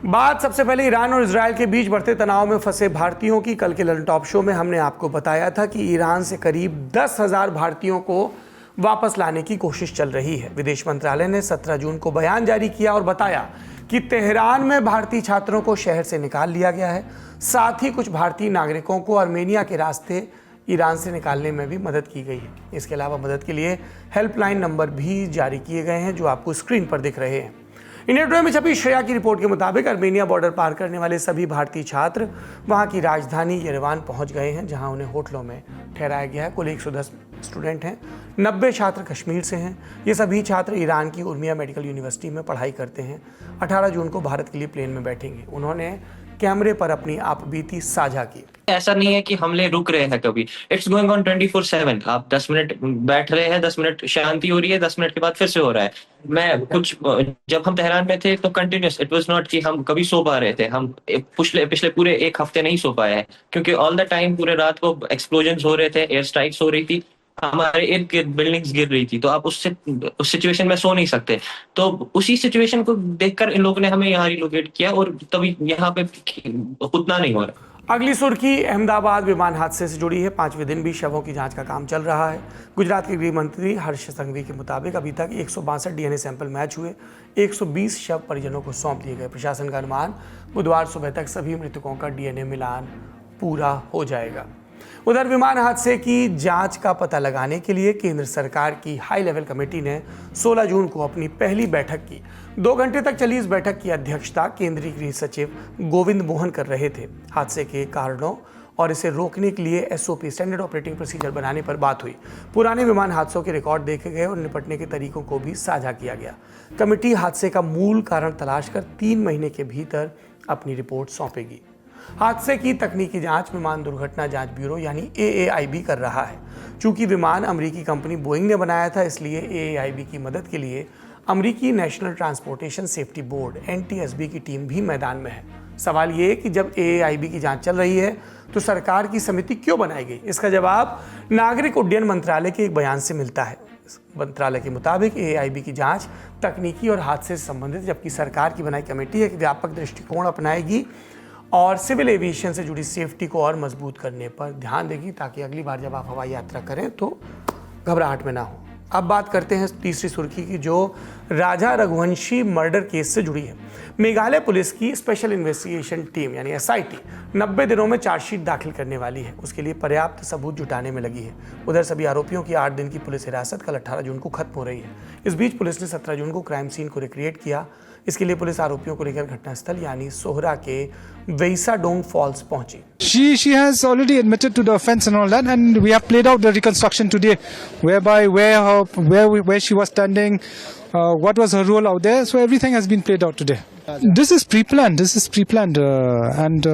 बात सबसे पहले ईरान और इजरायल के बीच बढ़ते तनाव में फंसे भारतीयों की। कल के ललन टॉप शो में हमने आपको बताया था कि ईरान से करीब 10,000 भारतीयों को वापस लाने की कोशिश चल रही है। विदेश मंत्रालय ने 17 जून को बयान जारी किया और बताया कि तेहरान में भारतीय छात्रों को शहर से निकाल लिया गया है। साथ ही कुछ भारतीय नागरिकों को आर्मेनिया के रास्ते ईरान से निकालने में भी मदद की गई है। इसके अलावा मदद के लिए हेल्पलाइन नंबर भी जारी किए गए हैं जो आपको स्क्रीन पर दिख रहे हैं। इंडिया टुडे में छपी श्रेया की रिपोर्ट के मुताबिक आर्मेनिया बॉर्डर पार करने वाले सभी भारतीय छात्र वहां की राजधानी येरेवान पहुंच गए हैं, जहां उन्हें होटलों में ठहराया गया है। कुल 110 स्टूडेंट हैं, 90 छात्र कश्मीर से हैं। ये सभी छात्र ईरान की उर्मिया मेडिकल यूनिवर्सिटी में पढ़ाई करते हैं। 18 जून को भारत के लिए प्लेन में बैठेंगे। उन्होंने कैमरे पर अपनी आपबीती साझा की। ऐसा नहीं है कि हमले रुक रहे हैं कभी। It's going on 24/7। आप 10 मिनट बैठ रहे हैं, 10 मिनट शांति हो रही है, 10 मिनट के बाद फिर से हो रहा है। जब हम तेहरान में थे तो कंटिन्यूस, इट वाज नॉट कि हम कभी सो पा रहे थे। हम पिछले पूरे एक हफ्ते नहीं सो पाए हैं, क्योंकि ऑल द टाइम पूरे रात को एक्सप्लोजन्स हो रहे थे, एयर स्ट्राइक्स हो रही थी, हमारे इर्द गिर्द बिल्डिंग्स गिर रही थी। तो आप उस सिचुएशन में सो नहीं सकते। तो उसी सिचुएशन को देखकर इन लोगों ने हमें यहाँ रिलोकेट किया और तभी यहाँ पे उतना नहीं हो रहा। अगली सुर्खी अहमदाबाद विमान हादसे से जुड़ी है। 5वें दिन भी शवों की जांच का काम चल रहा है। गुजरात के गृह मंत्री हर्ष संघवी के मुताबिक अभी तक 162 डीएनए सैंपल मैच हुए। 120 शव परिजनों को सौंप दिए गए। प्रशासन का अनुमान बुधवार सुबह तक सभी मृतकों का डीएनए मिलान पूरा हो जाएगा। उधर विमान हादसे की जांच का पता लगाने के लिए केंद्र सरकार की हाई लेवल कमेटी ने 16 जून को अपनी पहली बैठक की। 2 घंटे तक चली इस बैठक की अध्यक्षता केंद्रीय गृह सचिव गोविंद मोहन कर रहे थे। हादसे के कारणों और इसे रोकने के लिए एसओपी स्टैंडर्ड ऑपरेटिंग प्रोसीजर बनाने पर बात हुई। पुराने विमान हादसों के रिकॉर्ड देखे गए और निपटने के तरीकों को भी साझा किया गया। कमेटी हादसे का मूल कारण तलाश कर 3 महीने के भीतर अपनी रिपोर्ट सौंपेगी। हादसे की तकनीकी जांच विमान दुर्घटना जांच ब्यूरो यानी AAIB कर रहा है। चूंकि विमान अमेरिकी कंपनी बोइंग ने बनाया था, इसलिए AAIB की मदद के लिए अमेरिकी national transportation safety board NTSB की टीम भी मैदान में है। सवाल ये कि जब AAIB की जांच चल रही है तो सरकार की समिति क्यों बनाई गई? इसका जवाब नागरिक उड्डयन मंत्रालय के एक बयान से मिलता है। मंत्रालय के मुताबिक AAIB की जांच तकनीकी और हादसे से संबंधित, जबकि सरकार की बनाई कमेटी एक व्यापक दृष्टिकोण अपनाएगी और सिविल एविएशन से जुड़ी सेफ्टी को और मजबूत करने पर ध्यान देगी, ताकि अगली बार जब आप हवाई यात्रा करें तो घबराहट में ना हो। अब बात करते हैं तीसरी सुर्खी की, जो राजा रघुवंशी मर्डर केस से जुड़ी है। मेघालय पुलिस की स्पेशल इन्वेस्टिगेशन टीम यानी SIT 90 दिनों में चार्जशीट दाखिल करने वाली है। उसके लिए पर्याप्त सबूत जुटाने में लगी है। उधर सभी आरोपियों की 8 दिन की पुलिस हिरासत कल 18 जून को खत्म हो रही है। इस बीच पुलिस ने 17 जून को क्राइम सीन को रिक्रिएट किया। इसके लिए पुलिस आरोपियों को लेकर घटनास्थल यानी सोहरा के वेइसाडोंग फॉल्स पहुंची। She has already admitted to the offence and all that, and we have played out the reconstruction today, whereby where she was standing, what was her role out there. So everything has been played out today. This is pre-planned, and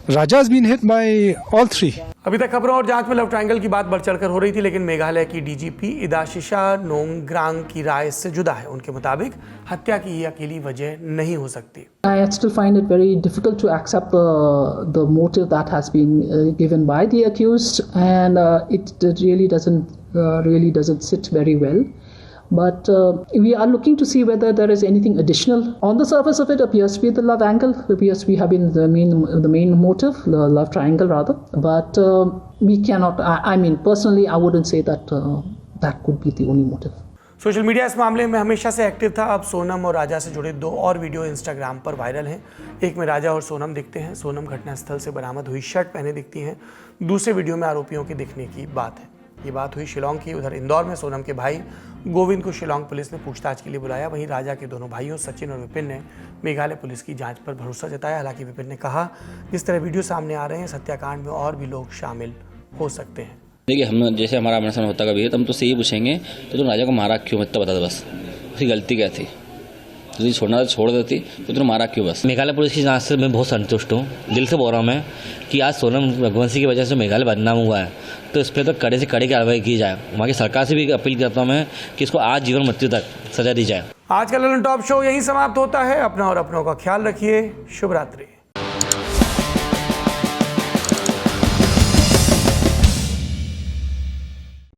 Raja has been hit by all 3. अभी तक खबरों और जांच में love triangle की बात बढ़ चढ़कर हो रही थी, लेकिन मेघालय की DGP इदाशिशा नोंगग्रांग की राय इससे जुदा है। उनके मुताबिक हत्या की ये अकेली वजह नहीं हो सकती। I still find it very difficult to accept the motive that has been given by the accused, and it really doesn't sit very well. But we are looking to see whether there is anything additional. On the surface of it appears to be the love angle, appears to be having the main motive, the love triangle rather. But we cannot, I mean personally I wouldn't say that that could be the only motive. Social media इस मामले में हमेशा से active था। अब सोनम और राजा से जुड़े 2 और वीडियो इंस्टाग्राम पर वायरल हैं। एक में राजा और सोनम दिखते हैं। सोनम घटनास्थल से बरामद हुई शर्ट पहने दिखती हैं। दूसरे वीडियो में आरोपियों के दिखने की बात है। ये बात हुई शिलोंग की। उधर इंदौर में सोनम के भाई गोविंद को शिलोंग पुलिस ने पूछताछ के लिए बुलाया। वहीं राजा के दोनों भाइयों सचिन और विपिन ने मेघालय पुलिस की जांच पर भरोसा जताया। हालांकि विपिन ने कहा, जिस तरह वीडियो सामने आ रहे हैं, इस हत्याकांड में और भी लोग शामिल हो सकते हैं। देखिए, हम जैसे हमारा अमरसन होता कभी है तो हम तो से ही पूछेंगे तो तुम राजा को मारा क्यों, मतलब बता दो बस, उसकी गलती क्या थी, यदि छोड़ना तो छोड़ देती, तो तुमने मारा क्यों बस। मेघालय पुलिस की जांच से मैं बहुत संतुष्ट हूँ। दिल से बोल रहा हूँ मैं कि आज सोनम रघुवंशी की वजह से मेघालय बदनाम हुआ है, तो इस पर तो कड़े से कड़ी कार्रवाई की जाए। वहाँ की सरकार से भी अपील करता हूँ मैं कि इसको आज जीवन मृत्यु तक सजा दी जाए। आज का ललन टॉप शो यहीं समाप्त होता है। अपना और अपनों का ख्याल रखिए। शुभ रात्रि।